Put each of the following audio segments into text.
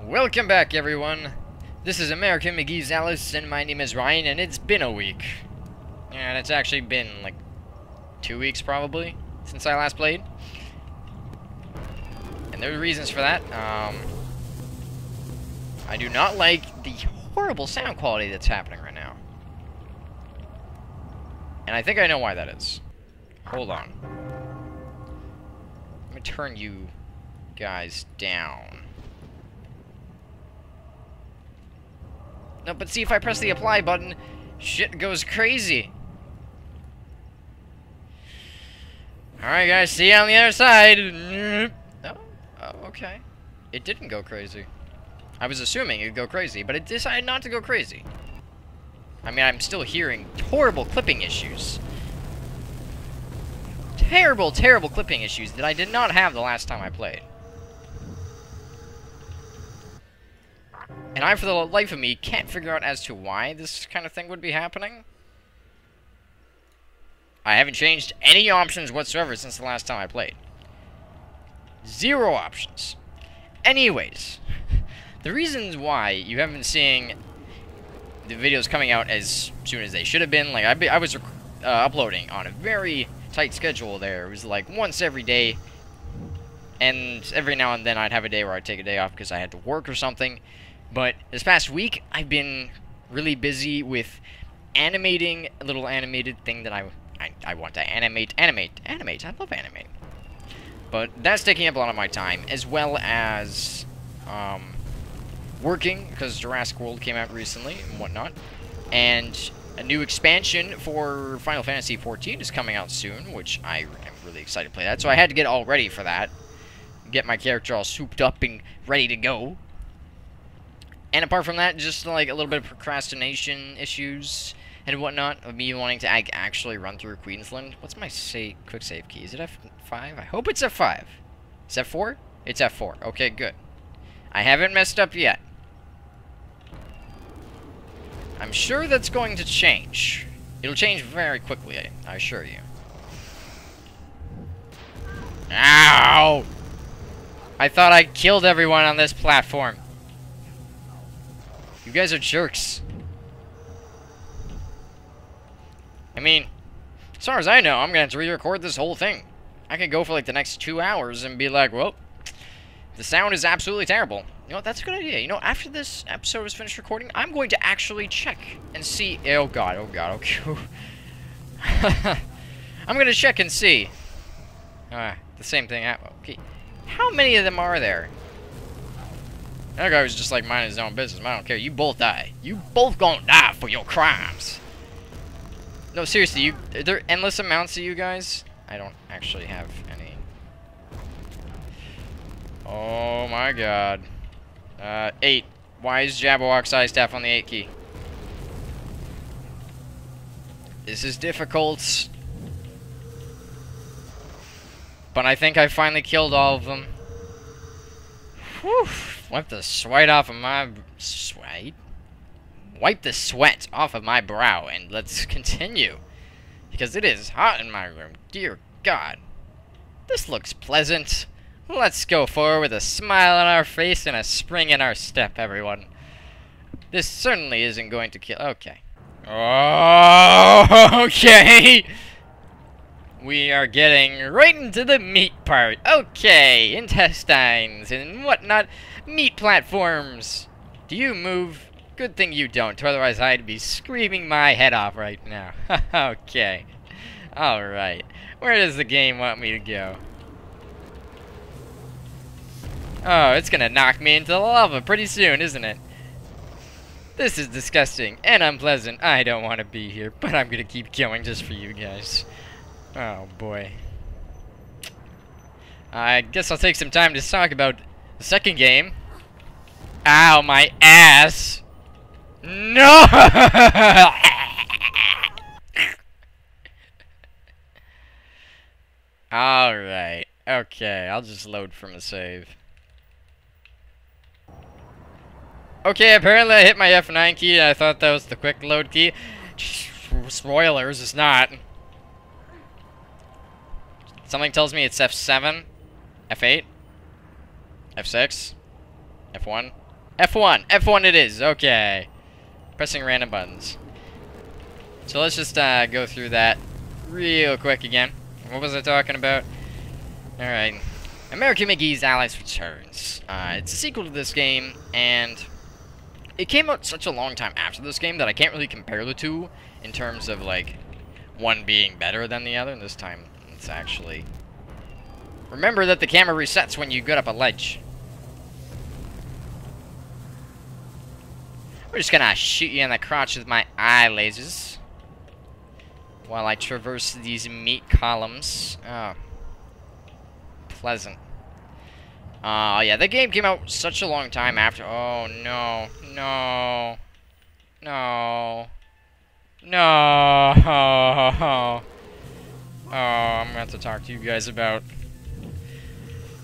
Welcome back, everyone. This is American McGee's Alice, and my name is Ryan, and it's been a week. And it's actually been, like, 2 weeks, probably, since I last played. And there are reasons for that. I do not like the horrible sound quality that's happening right now. And I think I know why that is. Hold on. Let me turn you guys down. No, but see, if I press the apply button, shit goes crazy. Alright, guys, see you on the other side. Oh, okay. It didn't go crazy. I was assuming it would go crazy, but it decided not to go crazy. I mean, I'm still hearing horrible clipping issues. Terrible, terrible clipping issues that I did not have the last time I played. And I, for the life of me, can't figure out as to why this kind of thing would be happening. I haven't changed any options whatsoever since the last time I played. Zero options. Anyways, the reasons why you haven't been seeing the videos coming out as soon as they should have been, like, I was uploading on a very tight schedule there. It was like once every day, and every now and then I'd have a day where I'd take a day off because I had to work or something. But this past week, I've been really busy with animating a little animated thing that I want to animate. I love animating. But that's taking up a lot of my time, as well as working, because Jurassic World came out recently and whatnot. And a new expansion for Final Fantasy XIV is coming out soon, which I am really excited to play that. So I had to get all ready for that. Get my character all souped up and ready to go. And apart from that, just like a little bit of procrastination issues and whatnot of me wanting to actually run through Queensland. What's my quick save key? Is it F5? I hope it's F5. Is it F4? It's F4. Okay, good. I haven't messed up yet. I'm sure that's going to change. It'll change very quickly, I assure you. Ow! I thought I killed everyone on this platform. You guys are jerks. I mean, as far as I know, I'm gonna have to re-record this whole thing. I could go for like the next 2 hours and be like, well, the sound is absolutely terrible. You know what, that's a good idea. You know, after this episode is finished recording, I'm going to actually check and see. Oh god, okay. I'm gonna check and see. The same thing. Okay. How many of them are there? That guy was just like minding his own business. I don't care. You both die. You both gonna die for your crimes. No, seriously, are there endless amounts of you guys? I don't actually have any. Oh my god. 8. Why is Jabberwock's eye staff on the 8 key? This is difficult. But I think I finally killed all of them. Whew. Wipe the sweat off of my Wipe the sweat off of my brow, and let's continue. Because it is hot in my room. Dear God. This looks pleasant. Let's go forward with a smile on our face and a spring in our step, everyone. This certainly isn't going to kill. Okay. Oh, okay. We are getting right into the meat part. Okay, intestines and whatnot. Meat platforms. Do you move? Good thing you don't, otherwise I'd be screaming my head off right now. Okay. Alright. Where does the game want me to go? Oh, it's gonna knock me into the lava pretty soon, isn't it? This is disgusting and unpleasant. I don't want to be here, but I'm gonna keep going just for you guys. Oh, boy. I guess I'll take some time to talk about the second game. Ow, my ass! No! Alright. Okay, I'll just load from a save. Okay, apparently I hit my F9 key. I thought that was the quick load key. Spoilers, it's not. Something tells me it's F7, F8, F6, F1. F1. F1 it is. Okay. Pressing random buttons. So let's just go through that real quick again. What was I talking about? Alright. American McGee's Alice Returns. It's a sequel to this game, and it came out such a long time after this game that I can't really compare the two in terms of, like, one being better than the other. And this time, it's actually... Remember that the camera resets when you get up a ledge. We're just gonna shoot you in the crotch with my eye lasers while I traverse these meat columns. Oh. Pleasant. Yeah, the game came out such a long time after. Oh, no. No. No. No. Oh, I'm gonna have to talk to you guys about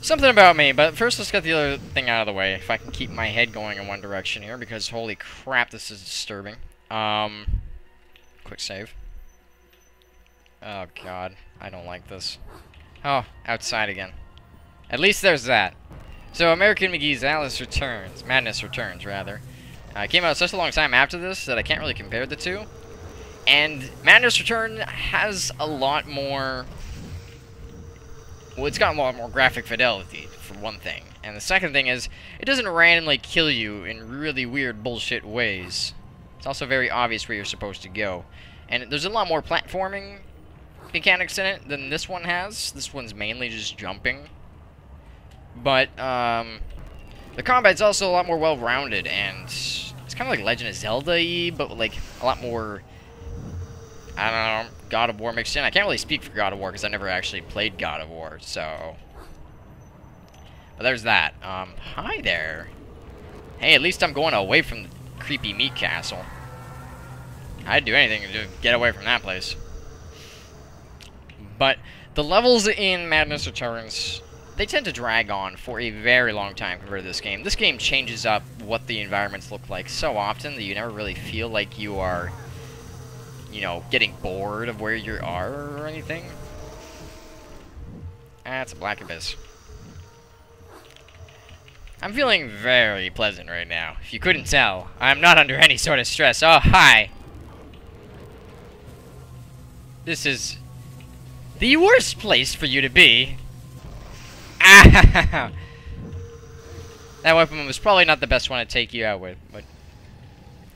something about me, but first let's get the other thing out of the way. If I can keep my head going in one direction here, because holy crap, this is disturbing. Quick save. Oh god, I don't like this. Oh, outside again. At least there's that. So, American McGee's Alice Returns, Madness Returns, rather. Came out such a long time after this that I can't really compare the two. And Madness Return has a lot more... Well, it's got a lot more graphic fidelity, for one thing. And the second thing is, it doesn't randomly kill you in really weird bullshit ways. It's also very obvious where you're supposed to go. And there's a lot more platforming mechanics in it than this one has. This one's mainly just jumping. But, the combat's also a lot more well-rounded, and it's kind of like Legend of Zelda-y, but, like, a lot more, I don't know, God of War mixed in. I can't really speak for God of War, because I never actually played God of War, so... But there's that. Hi there. Hey, at least I'm going away from the creepy meat castle. I'd do anything to get away from that place. But the levels in Madness Returns, they tend to drag on for a very long time compared to this game. This game changes up what the environments look like so often that you never really feel like you are, you know, getting bored of where you are or anything. That's a black abyss. I'm feeling very pleasant right now. If you couldn't tell, I'm not under any sort of stress. Oh, hi! This is the worst place for you to be. Ah! That weapon was probably not the best one to take you out with, but...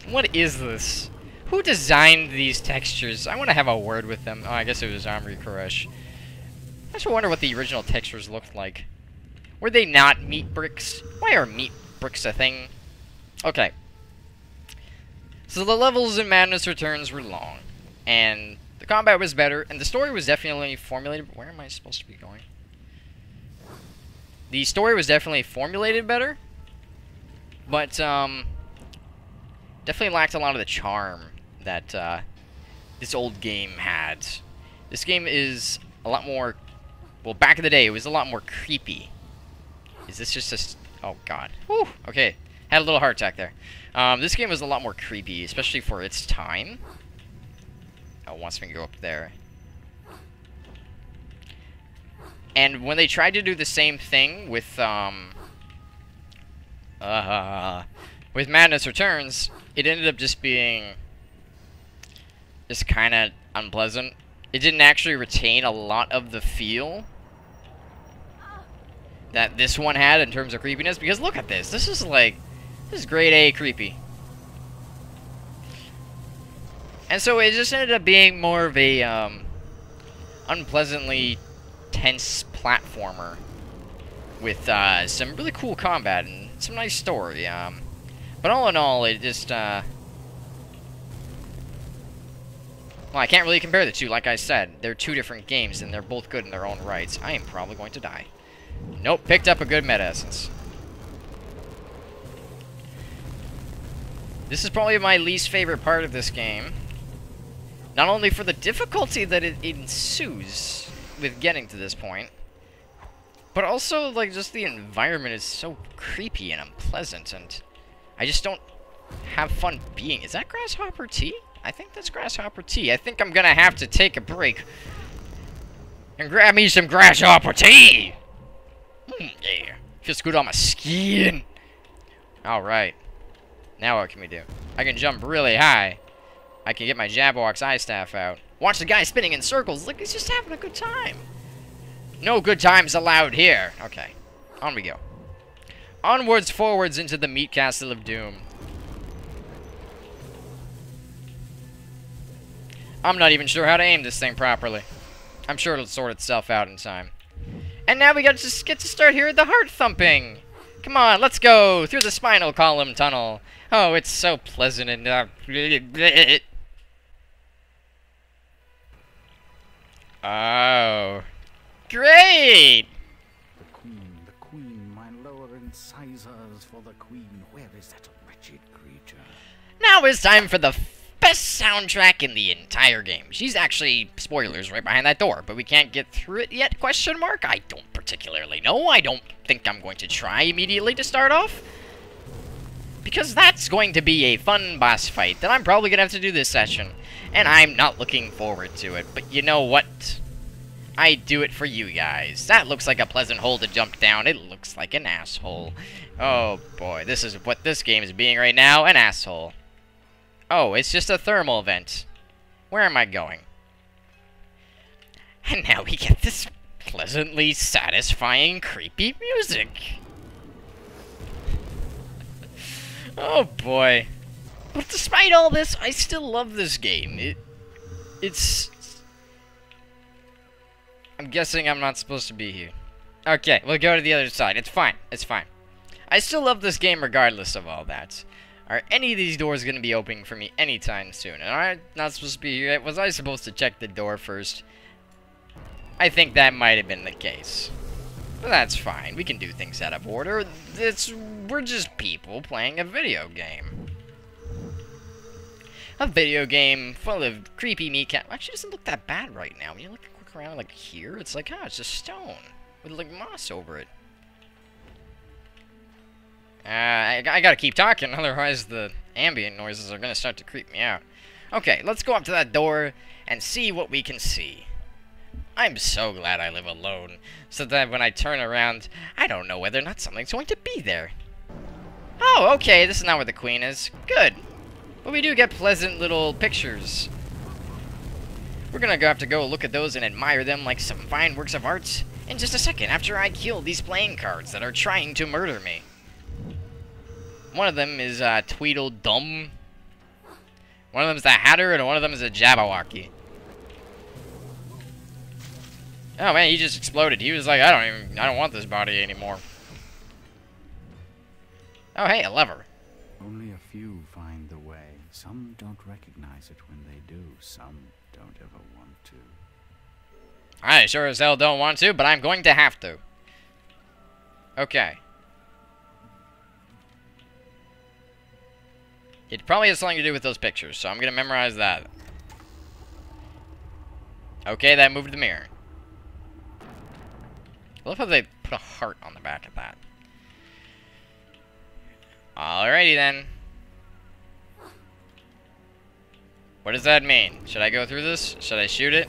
What is this? Who designed these textures? I want to have a word with them. Oh, I guess it was Omri Koresh. I just wonder what the original textures looked like. Were they not meat bricks? Why are meat bricks a thing? Okay. So the levels in Madness Returns were long, and the combat was better, and the story was definitely formulated... Where am I supposed to be going? The story was definitely formulated better, but definitely lacked a lot of the charm that this old game had. This game is a lot more... Well, back in the day, it was a lot more creepy. Is this just a... Oh, God. Whew. Okay. Had a little heart attack there. This game was a lot more creepy, especially for its time. Oh, it wants me to go up there. And when they tried to do the same thing with Madness Returns, it ended up just being just kind of unpleasant. It didn't actually retain a lot of the feel that this one had in terms of creepiness, because look at this. This is like, this is grade A creepy. And so it just ended up being more of a unpleasantly tense platformer with some really cool combat and some nice story. But all in all, it just well, I can't really compare the two. Like I said, they're two different games, and they're both good in their own rights. I am probably going to die. Nope, picked up a good med essence. This is probably my least favorite part of this game. Not only for the difficulty that it ensues with getting to this point, but also, like, just the environment is so creepy and unpleasant, and I just don't have fun being... Is that Grasshopper Tea? I think that's Grasshopper Tea. I think I'm gonna have to take a break and grab me some Grasshopper Tea! Yeah. Feels good on my skin. Alright. Now what can we do? I can jump really high. I can get my Jabberwock's eye staff out. Watch the guy spinning in circles. Look, he's just having a good time. No good times allowed here. Okay. On we go. Onwards, forwards into the meat castle of doom. I'm not even sure how to aim this thing properly. I'm sure it'll sort itself out in time. And now we get to start hearing the heart thumping. Come on, let's go through the spinal column tunnel. Oh, it's so pleasant and oh, great! The queen, my lower incisors for the queen. Where is that wretched creature? Now it's time for the best soundtrack in the entire game. She's actually, spoilers, right behind that door, but we can't get through it yet, question mark? I don't particularly know. I don't think I'm going to try immediately to start off, because that's going to be a fun boss fight that I'm probably going to have to do this session, and I'm not looking forward to it. But you know what? I do it for you guys. That looks like a pleasant hole to jump down. It looks like an asshole. Oh boy, this is what this game is being right now, an asshole. Oh, it's just a thermal vent. Where am I going? And now we get this pleasantly satisfying, creepy music. Oh boy. But despite all this, I still love this game. It's... I'm guessing I'm not supposed to be here. Okay, we'll go to the other side. It's fine. It's fine. I still love this game regardless of all that. Are any of these doors going to be opening for me anytime soon? And I'm not supposed to be here. Was I supposed to check the door first? I think that might have been the case. But that's fine. We can do things out of order. We're just people playing a video game. A video game full of creepy meat cat. Actually, it doesn't look that bad right now. When you look around like here, it's like, it's just stone with like moss over it. I gotta keep talking, otherwise the ambient noises are gonna start to creep me out. Okay, let's go up to that door and see what we can see. I'm so glad I live alone, so that when I turn around, I don't know whether or not something's going to be there. Oh, okay, this is not where the queen is. Good. But we do get pleasant little pictures. We're gonna have to go look at those and admire them like some fine works of art in just a second after I kill these playing cards that are trying to murder me. One of them is Tweedledum. One of them is the Hatter, and one of them is a Jabberwocky. Oh man, he just exploded. He was like, I don't want this body anymore. Oh hey, a lever. Only a few find the way. Some don't recognize it when they do. Some don't ever want to. I sure as hell don't want to, but I'm going to have to. Okay. It probably has something to do with those pictures, so I'm going to memorize that. Okay, that moved the mirror. I love how they put a heart on the back of that. Alrighty then. What does that mean? Should I go through this? Should I shoot it?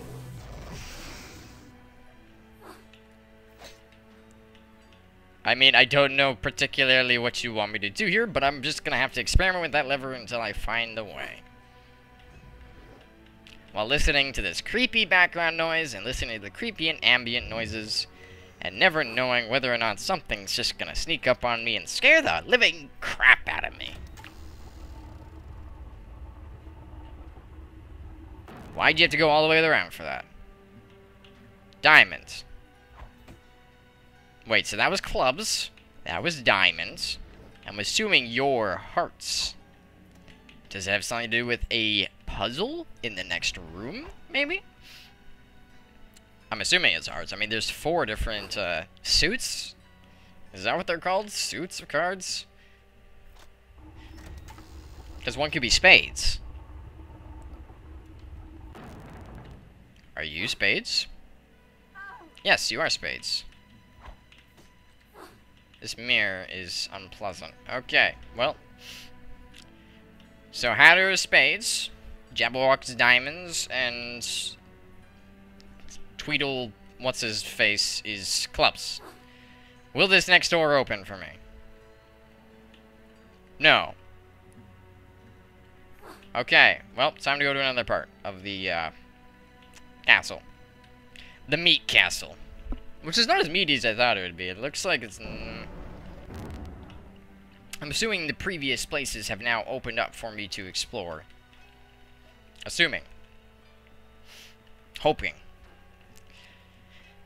I mean, I don't know particularly what you want me to do here, but I'm just gonna have to experiment with that lever until I find the way. While listening to this creepy background noise and listening to the creepy and ambient noises, and never knowing whether or not something's just gonna sneak up on me and scare the living crap out of me. Why'd you have to go all the way around for that? Diamonds. Wait, so that was clubs, that was diamonds. I'm assuming your hearts. Does it have something to do with a puzzle in the next room, maybe? I'm assuming it's hearts. I mean, there's 4 different suits. Is that what they're called? Suits of cards? Because one could be spades. Are you spades? Yes, you are spades. This mirror is unpleasant. Okay, well. So Hatter is spades, Jabberwock's diamonds, and Tweedle, what's-his-face, is clubs. Will this next door open for me? No. Okay, well, time to go to another part of the, castle. The meat castle. Which is not as meaty as I thought it would be. It looks like it's... I'm assuming the previous places have now opened up for me to explore. Assuming. Hoping.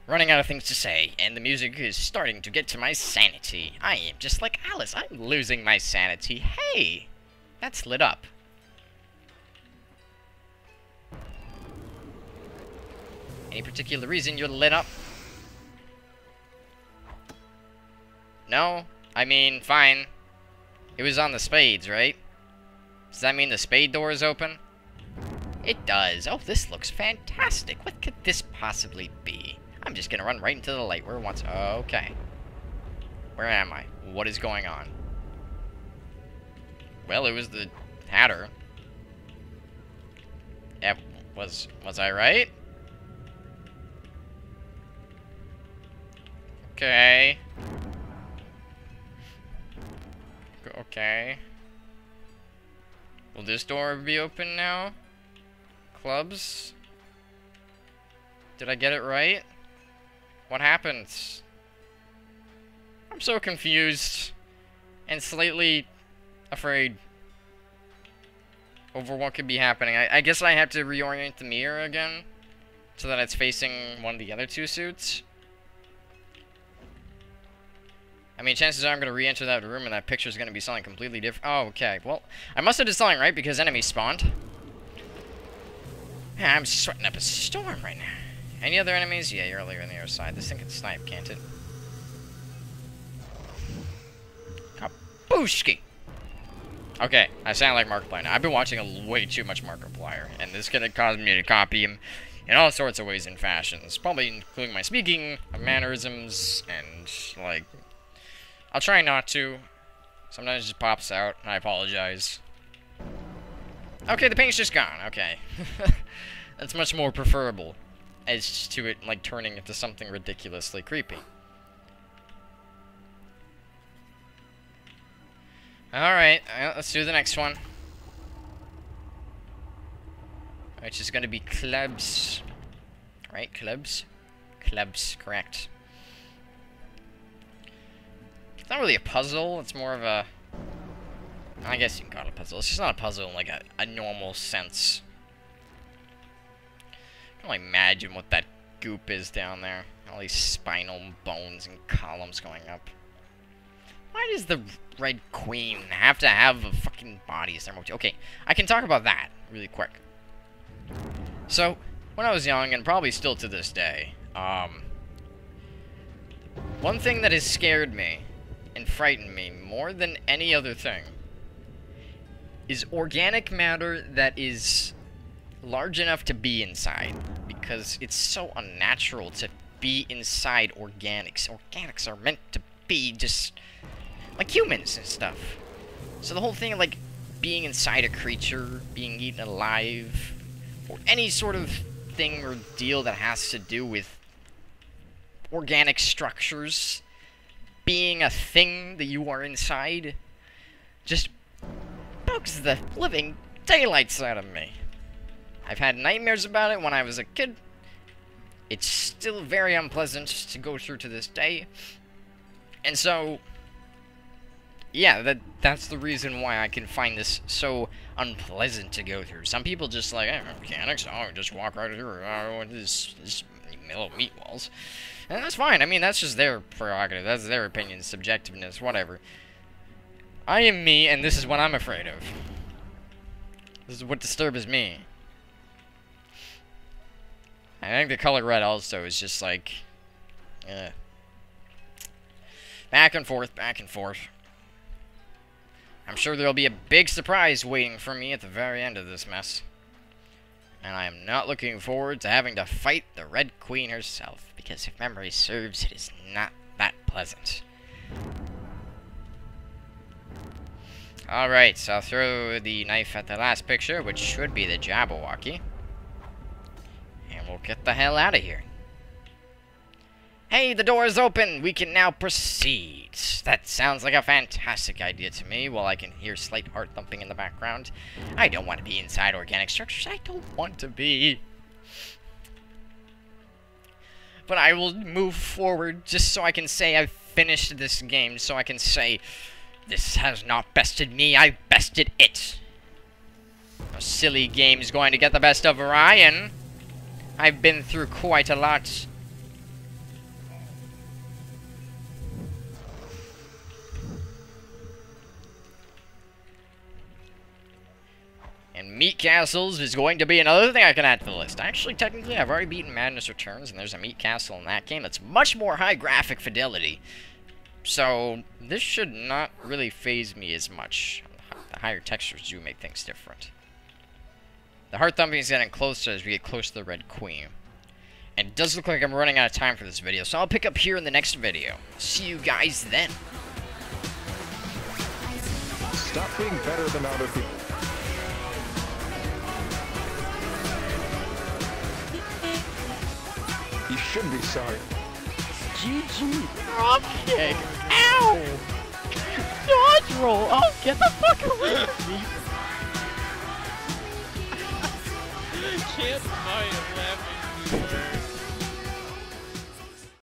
Running out of things to say, and the music is starting to get to my sanity. I am just like Alice. I'm losing my sanity. Hey! That's lit up. Any particular reason you're lit up? No? I mean, fine. It was on the spades, right? Does that mean the spade door is open? It does. Oh, this looks fantastic. What could this possibly be? I'm just gonna run right into the light where it wants... Okay. Where am I? What is going on? Well, it was the Hatter. Yep. Was I right? Okay. Okay. Will this door be open now? Clubs? Did I get it right? What happens? I'm so confused and slightly afraid over what could be happening. I guess I have to reorient the mirror again so that it's facing one of the other two suits. I mean, chances are I'm going to re-enter that room and that picture's going to be something completely different. Oh, okay. Well, I must have did something right because enemies spawned. Man, I'm sweating up a storm right now. Any other enemies? Yeah, you're earlier on the other side. This thing can snipe, can't it? Kabooshki! Okay, I sound like Markiplier now. I've been watching way too much Markiplier, and this is going to cause me to copy him in all sorts of ways and fashions. Probably including my speaking, my mannerisms, and, like... I'll try not to. Sometimes it just pops out, and I apologize. Okay, the paint's just gone. Okay. That's much more preferable as to it, like, turning into something ridiculously creepy. Alright, let's do the next one. Which is gonna be clubs. Right, clubs? Clubs, correct. It's not really a puzzle, it's more of a... I guess you can call it a puzzle. It's just not a puzzle in, like, a normal sense. I can only imagine what that goop is down there. All these spinal bones and columns going up. Why does the Red Queen have to have a fucking body as their motif? Okay, I can talk about that really quick. So, when I was young, and probably still to this day, one thing that has scared me and frightened me more than any other thing is organic matter that is large enough to be inside, because it's so unnatural to be inside organics. Organics are meant to be just like humans and stuff. So the whole thing of, like, being inside a creature, being eaten alive, or any sort of thing or deal that has to do with organic structures being a thing that you are inside, just bugs the living daylights out of me. I've had nightmares about it when I was a kid. It's still very unpleasant to go through to this day. And so, yeah, that's the reason why I can find this so unpleasant to go through. Some people just like, hey, mechanics, oh, just walk right through, this little meat walls. And that's fine. I mean, that's just their prerogative. That's their opinion, subjectiveness, whatever. I am me, and this is what I'm afraid of. This is what disturbs me. I think the color red also is just like... back and forth, back and forth. I'm sure there'll be a big surprise waiting for me at the very end of this mess. And I am not looking forward to having to fight the Red Queen herself, because if memory serves, it is not that pleasant. Alright, so I'll throw the knife at the last picture, which should be the Jabberwocky. And we'll get the hell out of here. Hey, the door is open! We can now proceed. That sounds like a fantastic idea to me, while I can hear slight heart thumping in the background. I don't want to be inside organic structures. I don't want to be. But I will move forward just so I can say I've finished this game, so I can say, this has not bested me, I've bested it. A silly game is going to get the best of Ryan. I've been through quite a lot. And Meat Castles is going to be another thing I can add to the list. Actually, technically, I've already beaten Madness Returns, and there's a Meat Castle in that game that's much more high graphic fidelity. So, this should not really faze me as much. The higher textures do make things different. The heart thumping is getting closer as we get close to the Red Queen. And it does look like I'm running out of time for this video, so I'll pick up here in the next video. See you guys then. Stop being better than other people. You should be sorry. GG. Dropkick. Ow! Dodge roll. Oh, get the fuck away from me. Can't fight, I'm laughing.